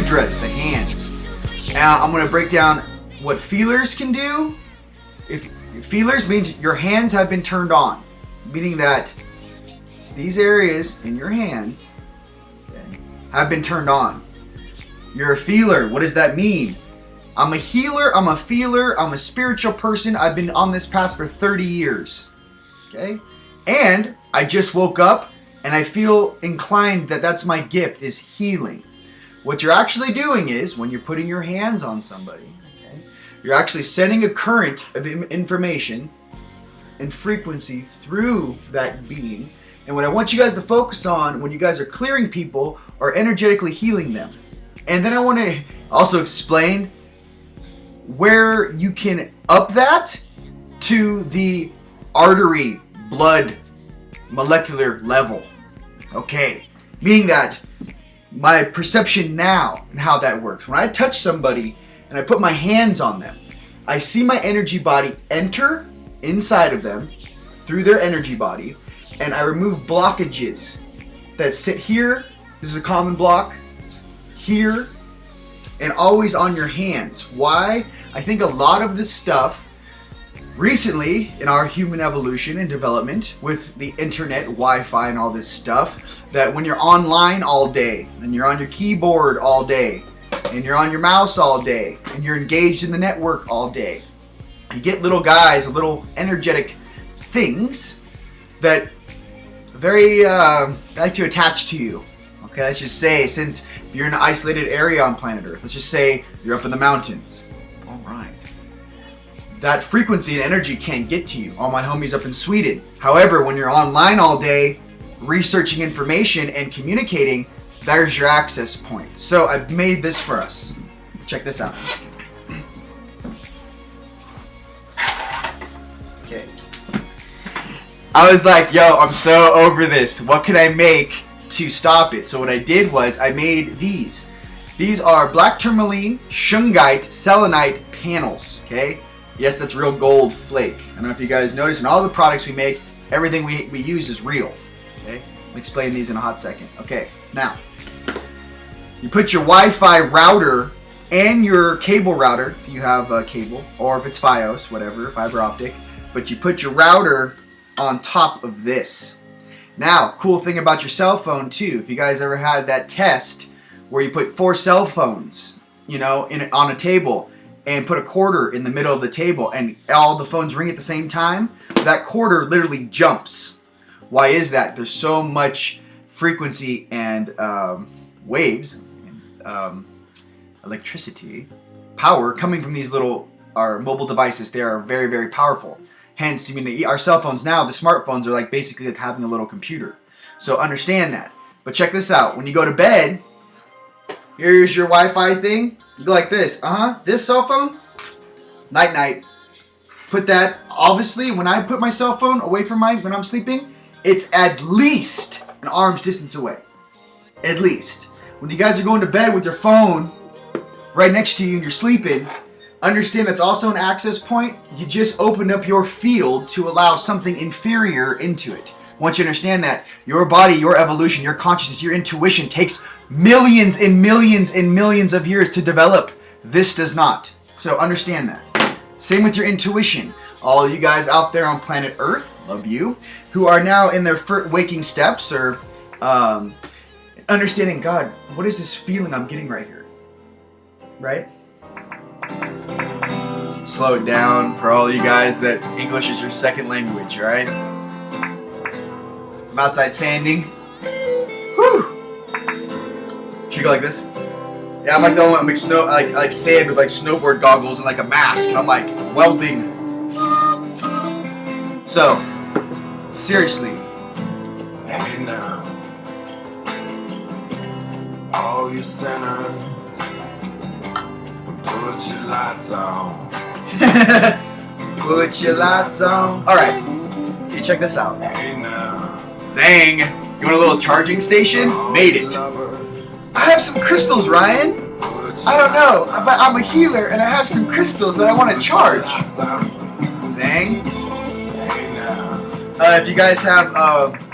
mudras, the hands. Now I'm going to break down what feelers can do. If feelers means your hands have been turned on, meaning that these areas in your hands, okay, have been turned on. You're a feeler. What does that mean? I'm a healer, I'm a feeler, I'm a spiritual person. I've been on this path for 30 years. Okay? And I just woke up and I feel inclined that that's my gift, is healing. What you're actually doing is, when you're putting your hands on somebody, okay, you're actually sending a current of information and frequency through that being. And what I want you guys to focus on when you guys are clearing people are energetically healing them. And then I want to also explain where you can up that to the artery, blood, molecular level. Okay, meaning that my perception now and how that works. When I touch somebody and I put my hands on them, I see my energy body enter inside of them through their energy body, and I remove blockages that sit here. This is a common block. Here, and always on your hands. Why? I think a lot of this stuff recently in our human evolution and development with the internet, Wi-Fi and all this stuff, that when you're online all day and you're on your keyboard all day and you're on your mouse all day and you're engaged in the network all day, you get little guys, little energetic things that very like to attach to you. Okay, let's just say, since if you're in an isolated area on planet Earth, let's just say you're up in the mountains. All right. That frequency and energy can't get to you. All my homies up in Sweden. However, when you're online all day, researching information and communicating, there's your access point. So I've made this for us. Check this out. Okay. I was like, yo, I'm so over this. What can I make to stop it? So what I did was I made these. These are black tourmaline, shungite, selenite panels. Okay? Yes, that's real gold flake. I don't know if you guys notice, in all the products we make, everything we use is real. Okay? I'll explain these in a hot second. Okay, now, you put your Wi-Fi router and your cable router, if you have a cable, or if it's Fios, whatever, fiber optic, but you put your router on top of this. Now, cool thing about your cell phone too, if you guys ever had that test where you put 4 cell phones, you know, on a table and put a quarter in the middle of the table and all the phones ring at the same time, that quarter literally jumps. Why is that? There's so much frequency and waves, and, electricity, power coming from these our mobile devices. They are very, very powerful. Hence, I mean, our cell phones now, the smartphones are like basically like having a little computer. So understand that. But check this out. When you go to bed, here's your Wi-Fi thing. You go like this. This cell phone, night-night. Put that, obviously, when I put my cell phone away from when I'm sleeping, it's at least an arm's distance away. At least. When you guys are going to bed with your phone right next to you and you're sleeping, understand that's also an access point. You just opened up your field to allow something inferior into it. Once you understand that, your body, your evolution, your consciousness, your intuition takes millions and millions and millions of years to develop. This does not. So understand that. Same with your intuition. All of you guys out there on planet Earth, love you, who are now in their waking steps or understanding, God, what is this feeling I'm getting right here? Right? Slow it down for all you guys that English is your second language, alright? I'm outside sanding. Whew! Should you go like this? Yeah, I'm like the one that like sand with like snowboard goggles and like a mask, and I'm like welding. So, seriously. Hey now, all you sinners, put your lights on. Put your lights on. Alright, okay, check this out. Hey now, Zang! You want a little charging station? Made it. I have some crystals, Ryan. I don't know, but I'm a healer and I have some crystals that I want to charge. Zang. If you guys have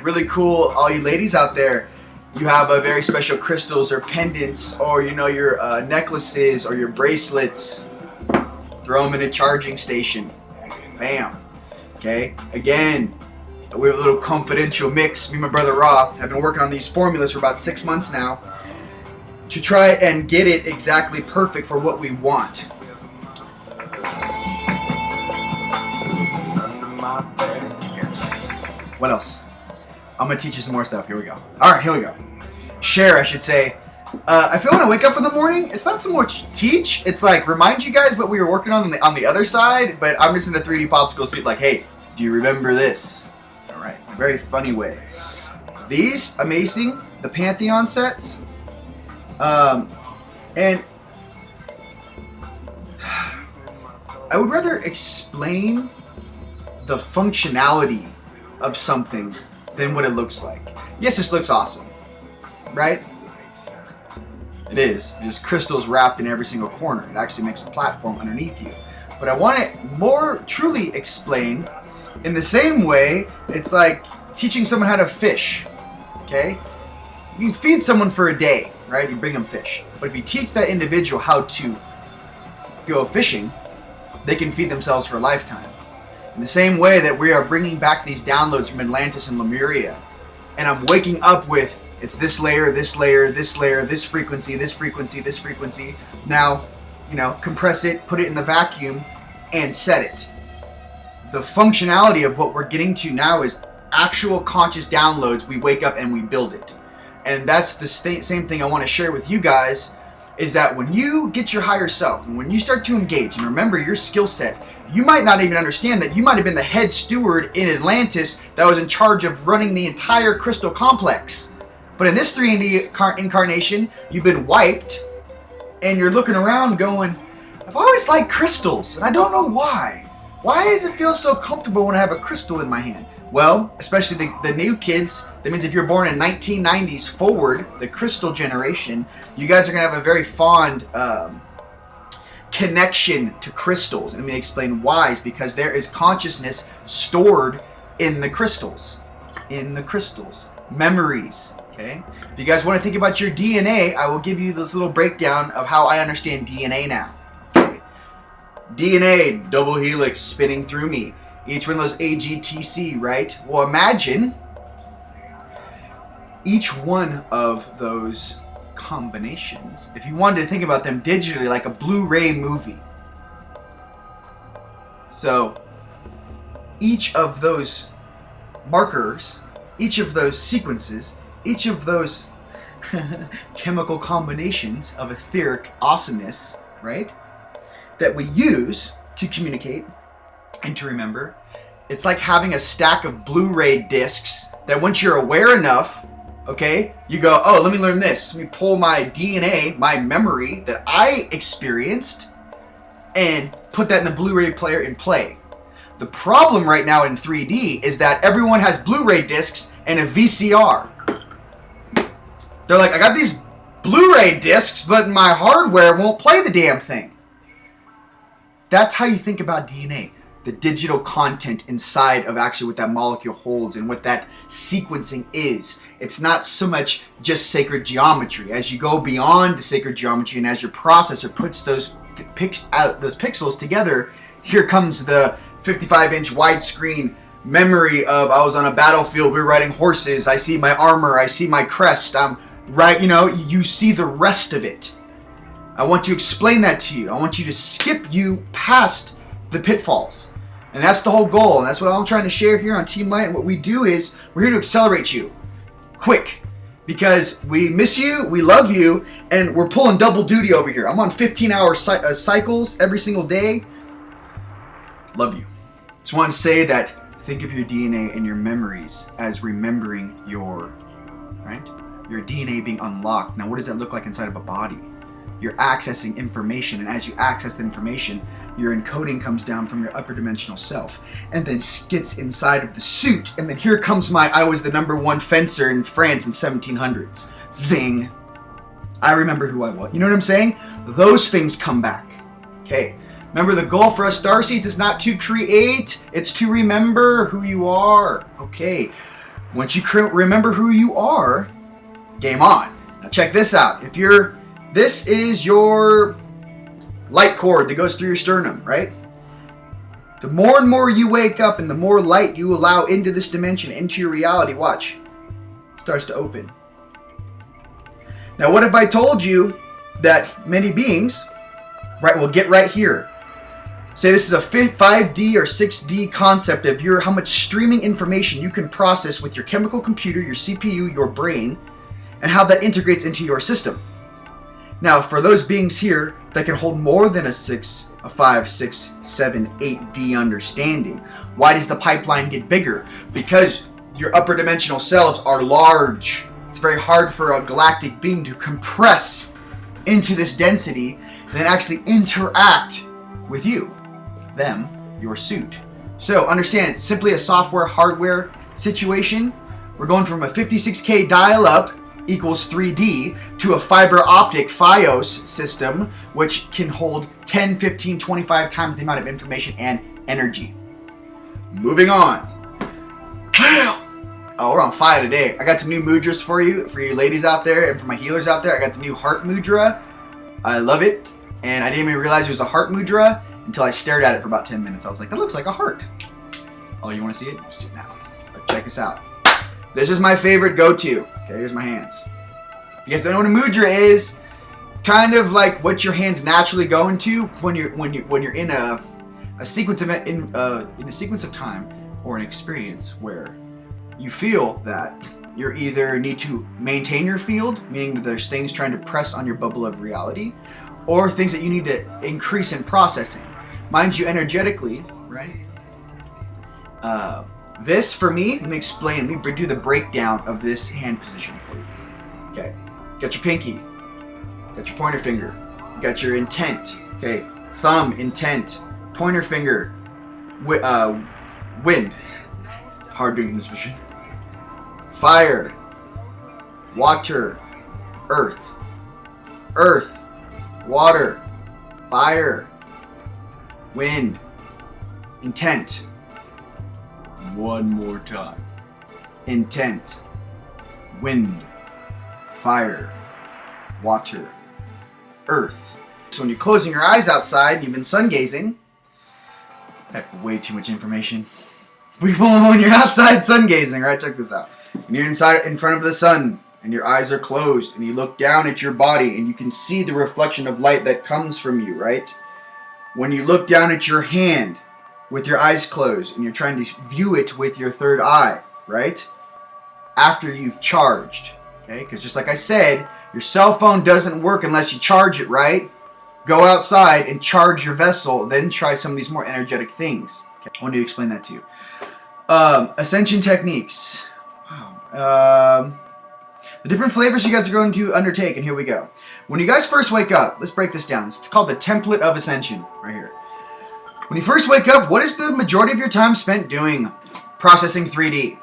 really cool, all you ladies out there, you have a very special crystals or pendants, or your necklaces or your bracelets. Throw them in a charging station. Bam. Okay. Again, we have a little confidential mix. Me and my brother Rob have been working on these formulas for about 6 months now to try and get it exactly perfect for what we want. What else? I'm gonna teach you some more stuff. Here we go. All right, here we go. Share, I should say. I feel when I wake up in the morning, it's not so much teach. It's like remind you guys what we were working on the other side. But I'm just in a 3D popsicle suit, like, hey, do you remember this? All right, very funny way. These amazing, the Pantheon sets, and I would rather explain the functionality of something than what it looks like. Yes, this looks awesome, right? It is. There's crystals wrapped in every single corner. It actually makes a platform underneath you. But I want it more truly explained in the same way it's like teaching someone how to fish, okay? You can feed someone for a day, right? You bring them fish. But if you teach that individual how to go fishing, they can feed themselves for a lifetime. In the same way that we are bringing back these downloads from Atlantis and Lemuria, and I'm waking up with, it's this layer, this layer, this layer, this frequency, this frequency, this frequency. Now, compress it, put it in the vacuum, and set it. The functionality of what we're getting to now is actual conscious downloads. We wake up and we build it. And that's the same thing I want to share with you guys, is that when you get your higher self, and when you start to engage and remember your skill set, you might not even understand that you might have been the head steward in Atlantis that was in charge of running the entire crystal complex. But in this 3D incarnation, you've been wiped, and you're looking around going, I've always liked crystals, and I don't know why. Why does it feel so comfortable when I have a crystal in my hand? Well, especially the new kids, that means if you're born in 1990s forward, the crystal generation, you guys are going to have a very fond connection to crystals. And let me explain why. It's because there is consciousness stored in the crystals. Memories. Okay? If you guys want to think about your DNA, I will give you this little breakdown of how I understand DNA now. Okay? DNA, double helix spinning through me. Each one of those AGTC, right? Well, imagine each one of those combinations, if you wanted to think about them digitally like a Blu-ray movie. So each of those markers, each of those sequences, each of those chemical combinations of etheric awesomeness, right, that we use to communicate and to remember, it's like having a stack of Blu-ray discs that once you're aware enough, okay, you go, oh, let me learn this. Let me pull my DNA, my memory that I experienced, and put that in the Blu-ray player and play. The problem right now in 3D is that everyone has Blu-ray discs and a VCR. They're like, I got these Blu-ray discs, but my hardware won't play the damn thing. That's how you think about DNA. The digital content inside of actually what that molecule holds and what that sequencing is. It's not so much just sacred geometry. As you go beyond the sacred geometry and as your processor puts those pixels together, here comes the 55-inch widescreen memory of I was on a battlefield, we were riding horses, I see my armor, I see my crest, I'm right, you see the rest of it. I want to explain that to you. I want you to skip you past the pitfalls. And that's the whole goal, and that's what I'm trying to share here on Team Light. And what we do is, we're here to accelerate you. Quick. Because we miss you, we love you, and we're pulling double duty over here. I'm on 15-hour cycles every single day. Love you. Just wanted to say that, think of your DNA and your memories as remembering your DNA being unlocked. Now, what does that look like inside of a body? You're accessing information, and as you access the information, your encoding comes down from your upper dimensional self and then gets inside of the suit, and then here comes I was the #1 fencer in France in 1700s. Zing. I remember who I was. You know what I'm saying? Those things come back. Okay. Remember, the goal for us Starseeds is not to create, it's to remember who you are. Okay. Once you remember who you are, game on. Now check this out. This is your light cord that goes through your sternum, right? The more and more you wake up and the more light you allow into this dimension, into your reality, watch, it starts to open. Now what if I told you that many beings, right, will get right here. Say this is a 5D or 6D concept of how much streaming information you can process with your chemical computer, your CPU, your brain, and how that integrates into your system. Now, for those beings here that can hold more than a 5, 6, 7, 8D understanding, why does the pipeline get bigger? Because your upper dimensional selves are large. It's very hard for a galactic being to compress into this density and then actually interact with you, them, your suit. So understand, it's simply a software hardware situation. We're going from a 56K dial-up equals 3D to a fiber optic FiOS system, which can hold 10, 15, 25 times the amount of information and energy. Moving on. Oh, we're on fire today. I got some new mudras for you ladies out there, and for my healers out there. I got the new heart mudra. I love it, and I didn't even realize it was a heart mudra until I stared at it for about 10 minutes. I was like, that looks like a heart. Oh, you want to see it? Let's do it now. But check this out. This is my favorite go-to. Okay, here's my hands. If you guys don't know what a mudra is, it's kind of like what your hands naturally go into when you're in a sequence of in a sequence of time or an experience where you feel that you either need to maintain your field, meaning that there's things trying to press on your bubble of reality, or things that you need to increase in processing. Mind you, energetically, right? This, for me, let me do the breakdown of this hand position for you. Okay, got your pinky, got your pointer finger, got your intent, okay, thumb, intent, pointer finger, wind, hard doing this position, fire, water, earth, water, fire, wind, intent. One more time. Intent, wind, fire, water, earth. So when you're closing your eyes outside, you've been sun gazing. Heck, way too much information. When you're outside sun gazing, right? Check this out. When you're in front of the sun and your eyes are closed and you look down at your body and you can see the reflection of light that comes from you, right? When you look down at your hand with your eyes closed and you're trying to view it with your third eye, right? After you've charged, okay? Because just like I said, your cell phone doesn't work unless you charge it, right? Go outside and charge your vessel, then try some of these more energetic things. Okay, I want to explain that to you. Ascension techniques. Wow. The different flavors you guys are going to undertake, and here we go. When you guys first wake up, let's break this down. It's called the template of ascension, right here. When you first wake up, what is the majority of your time spent doing? Processing 3D.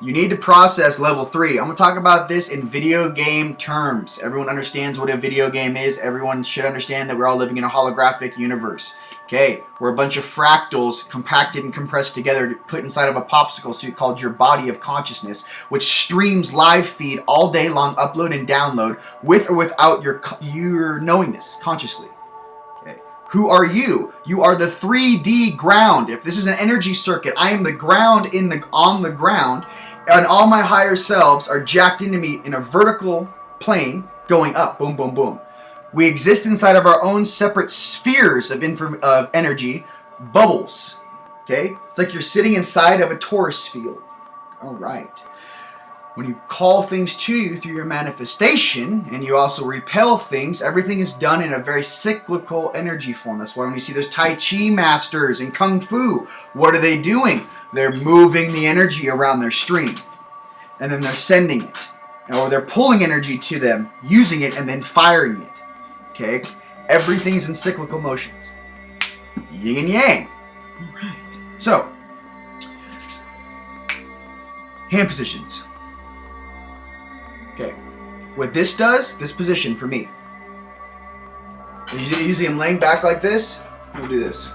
You need to process level 3. I'm going to talk about this in video game terms. Everyone understands what a video game is. Everyone should understand that we're all living in a holographic universe. Okay, we're a bunch of fractals compacted and compressed together, put inside of a popsicle suit called your body of consciousness, which streams live feed all day long, upload and download, with or without your knowingness, consciously. Okay, who are you? You are the 3D ground. If this is an energy circuit, I am the ground on the ground, and all my higher selves are jacked into me in a vertical plane, going up, boom, boom, boom. We exist inside of our own separate spheres of energy, bubbles. Okay? It's like you're sitting inside of a torus field. All right. When you call things to you through your manifestation, and you also repel things, everything is done in a very cyclical energy form. That's why when you see those Tai Chi masters in Kung Fu, what are they doing? They're moving the energy around their stream. And then they're sending it. Or they're pulling energy to them, using it, and then firing it. Okay? Everything's in cyclical motions. Yin and yang. Alright. So, hand positions. Okay. What this does, this position for me. Usually I'm laying back like this. I'll do this.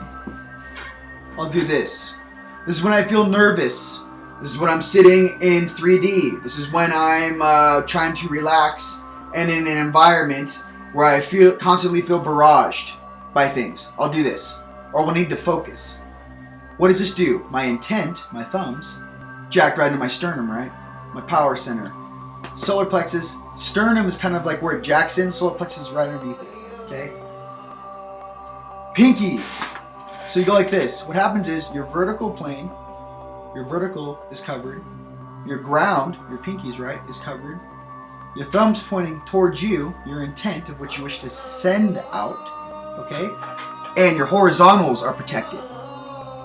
I'll do this. This is when I feel nervous. This is when I'm sitting in 3D. This is when I'm trying to relax and in an environment where I constantly feel barraged by things. I'll do this. Or we'll need to focus. What does this do? My intent, my thumbs, jacked right into my sternum, right? My power center. Solar plexus. Sternum is kind of like where it jacks in. Solar plexus is right underneath it. Okay? Pinkies. So you go like this. What happens is your vertical plane, your vertical is covered. Your ground, your pinkies, right, is covered. Your thumb's pointing towards you, your intent of what you wish to send out. Okay? And your horizontals are protected.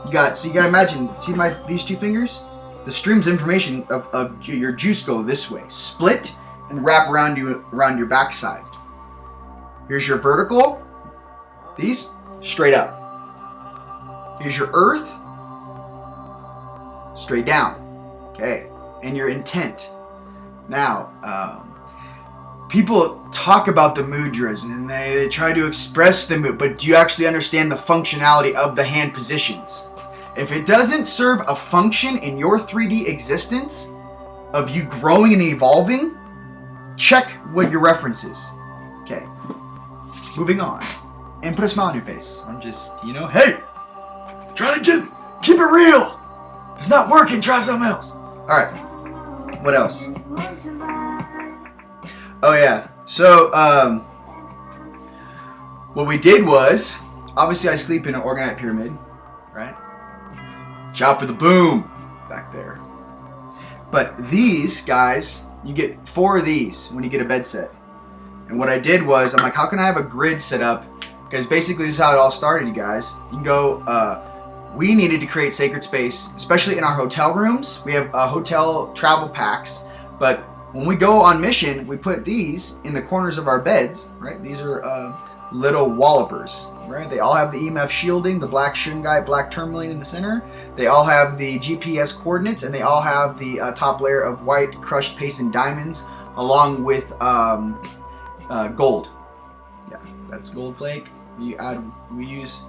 You gotta imagine, see these two fingers? The streams of information of your juice go this way. Split and wrap around your backside. Here's your vertical. These straight up. Here's your earth. Straight down. Okay. And your intent. Now, people talk about the mudras and they try to express the mood, but do you actually understand the functionality of the hand positions? If it doesn't serve a function in your 3D existence of you growing and evolving, check what your reference is. Okay. Moving on. And put a smile on your face. I'm just, hey! Try to keep it real! It's not working, try something else. Alright. What else? Oh yeah. So, what we did was, obviously I sleep in an orgonite pyramid, right? Shout for the boom back there. But these guys, you get 4 of these when you get a bed set. And what I did was, I'm like, how can I have a grid set up? Because basically this is how it all started, you guys. You can go, we needed to create sacred space, especially in our hotel rooms. We have hotel travel packs, but when we go on mission, we put these in the corners of our beds, right? These are little wallopers, right? They all have the EMF shielding, the black shungite, black tourmaline in the center. They all have the GPS coordinates, and they all have the top layer of white crushed paste and diamonds, along with gold. Yeah, that's gold flake. We use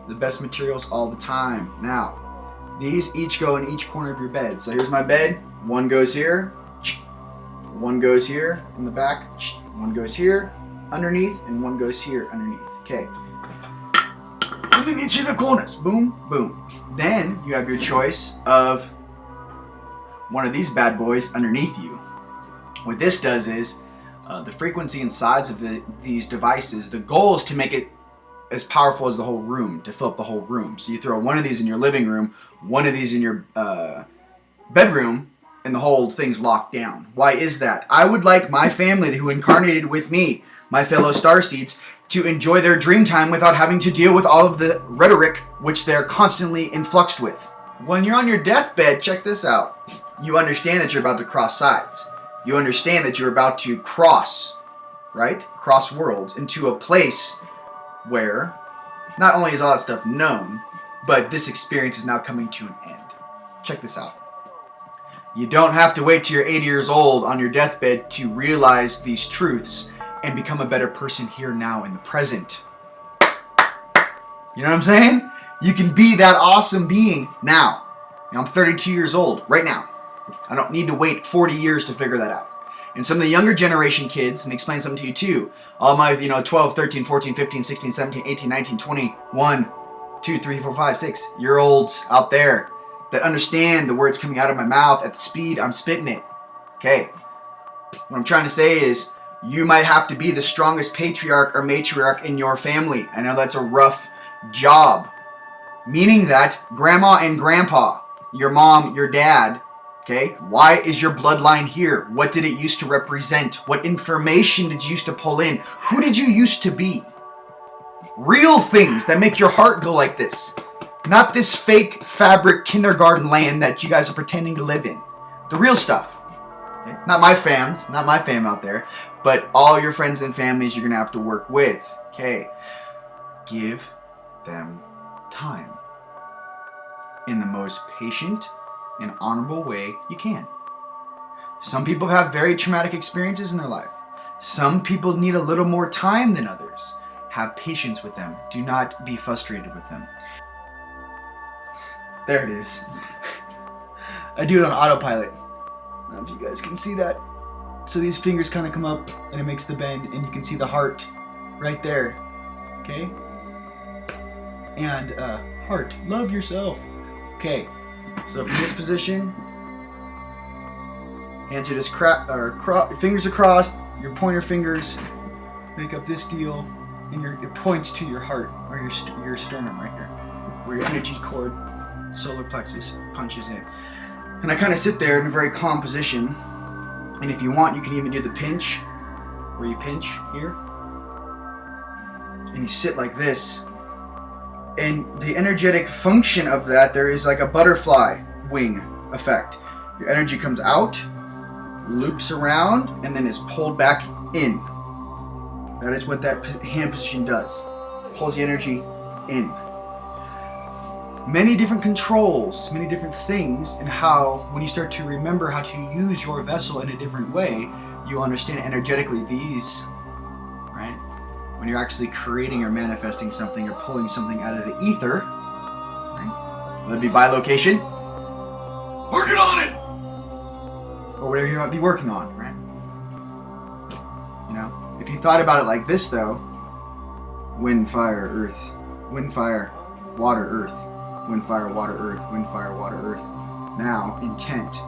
the best materials all the time. Now, these each go in each corner of your bed. So here's my bed. One goes here. One goes here in the back. One goes here underneath, and one goes here underneath. Okay. And in each of the corners. Boom, boom. Then you have your choice of one of these bad boys underneath you. What this does is the frequency and size of these devices, the goal is to make it as powerful as the whole room, to fill up the whole room. So you throw one of these in your living room, one of these in your bedroom, and the whole thing's locked down. Why is that? I would like my family who incarnated with me, my fellow starseeds, to enjoy their dream time without having to deal with all of the rhetoric which they're constantly influxed with. When you're on your deathbed, check this out. You understand that you're about to cross sides. You understand that you're about to cross, right? Cross worlds into a place where not only is all that stuff known, but this experience is now coming to an end. Check this out. You don't have to wait till you're 80 years old on your deathbed to realize these truths and become a better person here now in the present. You know what I'm saying? You can be that awesome being now. I'm 32 years old right now. I don't need to wait 40 years to figure that out. And some of the younger generation kids, and explain something to you too, all my 12, 13, 14, 15, 16, 17, 18, 19, 20, 1, 2, 3, 4, 5, 6 year olds out there that understand the words coming out of my mouth at the speed I'm spitting it. Okay. What I'm trying to say is, you might have to be the strongest patriarch or matriarch in your family. I know that's a rough job. Meaning that grandma and grandpa, your mom, your dad, okay, why is your bloodline here? What did it used to represent? What information did you used to pull in? Who did you used to be? Real things that make your heart go like this. Not this fake fabric kindergarten land that you guys are pretending to live in. The real stuff. Okay? Not my fam out there, but all your friends and families you're going to have to work with. Okay. Give them time. In the most patient and honorable way you can. Some people have very traumatic experiences in their life. Some people need a little more time than others. Have patience with them. Do not be frustrated with them. There it is. I do it on autopilot. I don't know if you guys can see that. So these fingers kind of come up and it makes the bend, and you can see the heart right there. Okay? And heart, love yourself. Okay, so from this position, hands are just fingers across, your pointer fingers make up this deal, and it points to your heart, or your sternum right here, where your energy cord, solar plexus, punches in. And I kind of sit there in a very calm position, and if you want, you can even do the pinch, where you pinch here, and you sit like this. And the energetic function of that, there is like a butterfly wing effect. Your energy comes out, loops around, and then is pulled back in. That is what that hand position does. Pulls the energy in. Many different controls, many different things, and how, when you start to remember how to use your vessel in a different way, you understand energetically these, right? When you're actually creating or manifesting something or pulling something out of the ether, right? Whether it be by location, working on it, or whatever you might be working on, right? You know, if you thought about it like this though, wind, fire, earth, wind, fire, water, earth, wind, fire, water, earth, wind, fire, water, earth. Now, intent.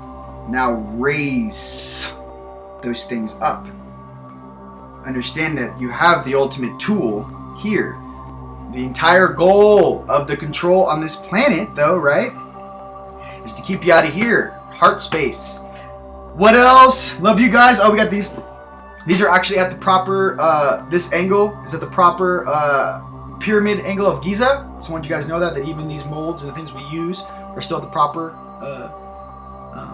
Now raise those things up. Understand that you have the ultimate tool here. The entire goal of the control on this planet, though, right, is to keep you out of here. Heart space. What else? Love you guys. Oh, we got these. These are actually at the proper, this angle is at the proper pyramid angle of Giza. Just want you guys to know that even these molds and the things we use are still at the proper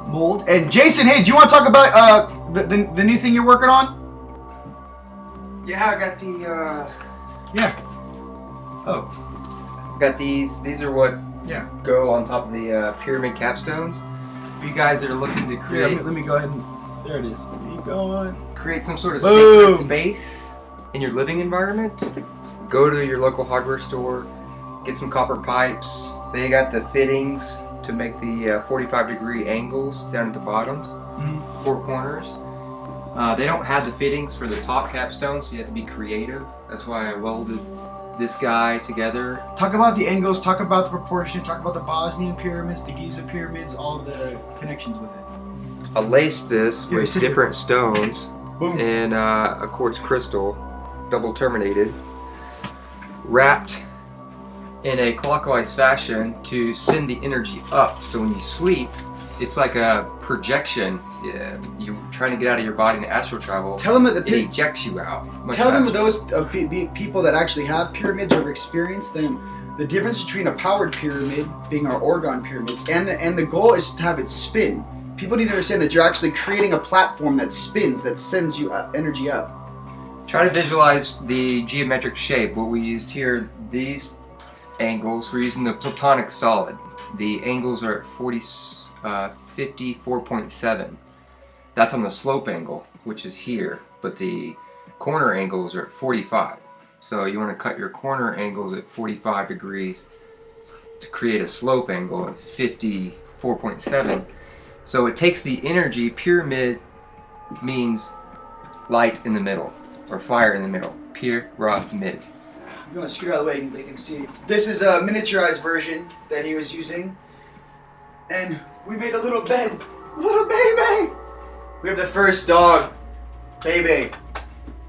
mold. And Jason, hey, do you want to talk about the new thing you're working on? Yeah, I got the, Yeah. Oh. got these. These are what go on top of the pyramid capstones. For you guys that are looking to create... Yeah, let me go ahead and... There it is. Keep going. Create some sort of Boom. sacred space in your living environment. Go to your local hardware store. Get some copper pipes. They got the fittings to make the 45-degree angles down at the bottoms. Mm-hmm. 4 corners. They don't have the fittings for the top capstone, so you have to be creative. That's why I welded this guy together. Talk about the angles, talk about the proportion, talk about the Bosnian pyramids, the Giza pyramids, all the connections with it. I laced this Here, with sit here. different stones Boom. and a quartz crystal, double terminated, wrapped in a clockwise fashion to send the energy up. So when you sleep, it's like a projection. You're trying to get out of your body in astral travel. Tell them that it ejects you out. much Tell them faster. those people that actually have pyramids or have experienced them, the difference between a powered pyramid, being our orgone pyramids, and the goal is to have it spin. People need to understand that you're actually creating a platform that spins, that sends you energy up. Try to visualize the geometric shape. What we used here, these angles, we're using the platonic solid. The angles are at 54.7. That's on the slope angle, which is here, but the corner angles are at 45. So you want to cut your corner angles at 45 degrees to create a slope angle at 54.7. So it takes the energy. Pyramid means light in the middle, or fire in the middle. Pyramid. I'm going to scoot out of the way and they can see. This is a miniaturized version that he was using. And we made a little bed. Little baby! We have the first dog, Baby,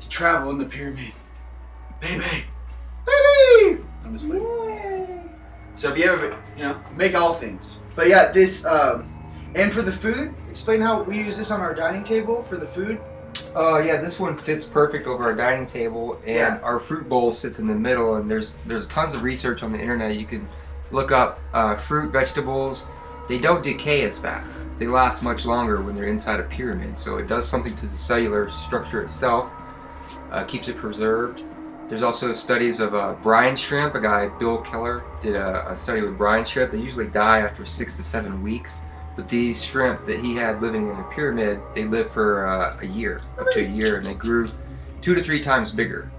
to travel in the pyramid. Baby! Baby! I'm just playing. So if you ever, make all things. But yeah, this, and for the food, explain how we use this on our dining table for the food. Oh yeah, this one fits perfect over our dining table, and our fruit bowl sits in the middle. And there's tons of research on the internet. You can look up fruit, vegetables. They don't decay as fast. They last much longer when they're inside a pyramid. So it does something to the cellular structure itself, keeps it preserved. There's also studies of brine shrimp. A guy, Bill Keller, did a study with brine shrimp. They usually die after 6 to 7 weeks. But these shrimp that he had living in the pyramid, they lived for a year, up to a year, and they grew 2 to 3 times bigger.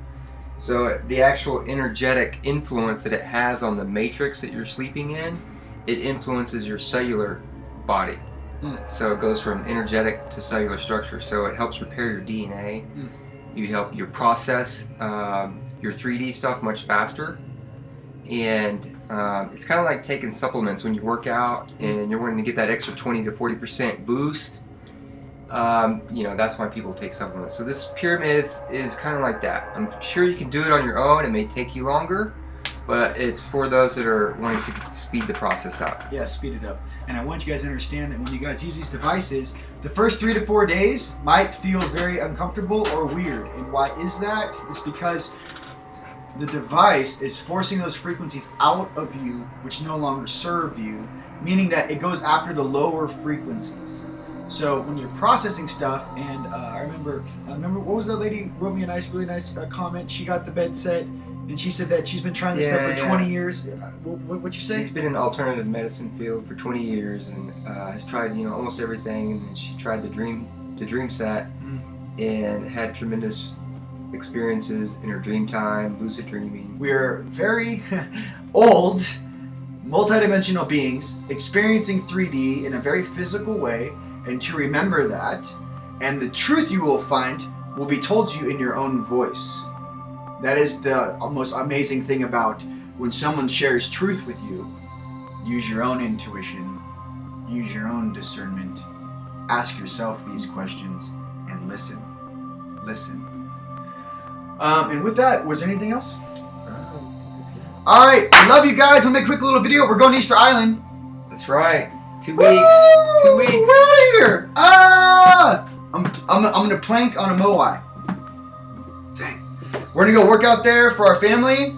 So the actual energetic influence that it has on the matrix that you're sleeping in, it influences your cellular body. So it goes from energetic to cellular structure. So it helps repair your DNA. You help your process your 3D stuff much faster. And it's kind of like taking supplements when you work out and you're wanting to get that extra 20 to 40% boost. That's why people take supplements. So this pyramid is kind of like that. I'm sure you can do it on your own. It may take you longer, but it's for those that are wanting to speed the process up. Yeah, speed it up. And I want you guys to understand that when you guys use these devices, the first 3 to 4 days might feel very uncomfortable or weird. And why is that? It's because the device is forcing those frequencies out of you, which no longer serve you, meaning that it goes after the lower frequencies. So when you're processing stuff, and I remember what was that lady wrote me a really nice comment. She got the bed set, and she said that she's been trying this stuff for 20 years. What'd you say? She's been in the alternative medicine field for 20 years and has tried almost everything. And then she tried the dream set and had tremendous experiences in her dream time, lucid dreaming. We're very old, multidimensional beings experiencing 3D in a very physical way. And to remember that, and the truth you will find will be told to you in your own voice. That is the most amazing thing about when someone shares truth with you. Use your own intuition, use your own discernment, ask yourself these questions, and listen. And with that, was there anything else? All right, I love you guys. We'll make a quick little video. We're going to Easter Island. That's right. 2 weeks. Woo! 2 weeks. We're out here. I'm gonna plank on a moai. Dang. We're gonna go work out there for our family.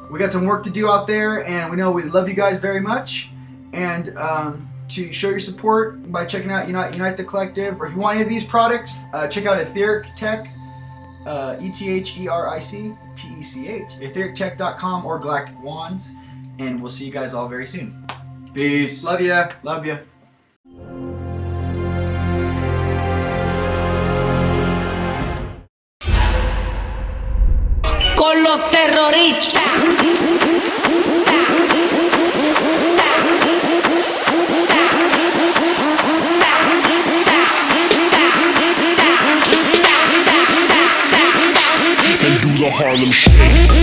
We got some work to do out there, and we know we love you guys very much. And to show your support by checking out Unite the Collective, or if you want any of these products, check out Etheric Tech, ETHERICTECH, etherictech.com, or Galactic Wands, and we'll see you guys all very soon. Peace. Love ya. Love ya. Con los terroristas. Do the Harlem Shake.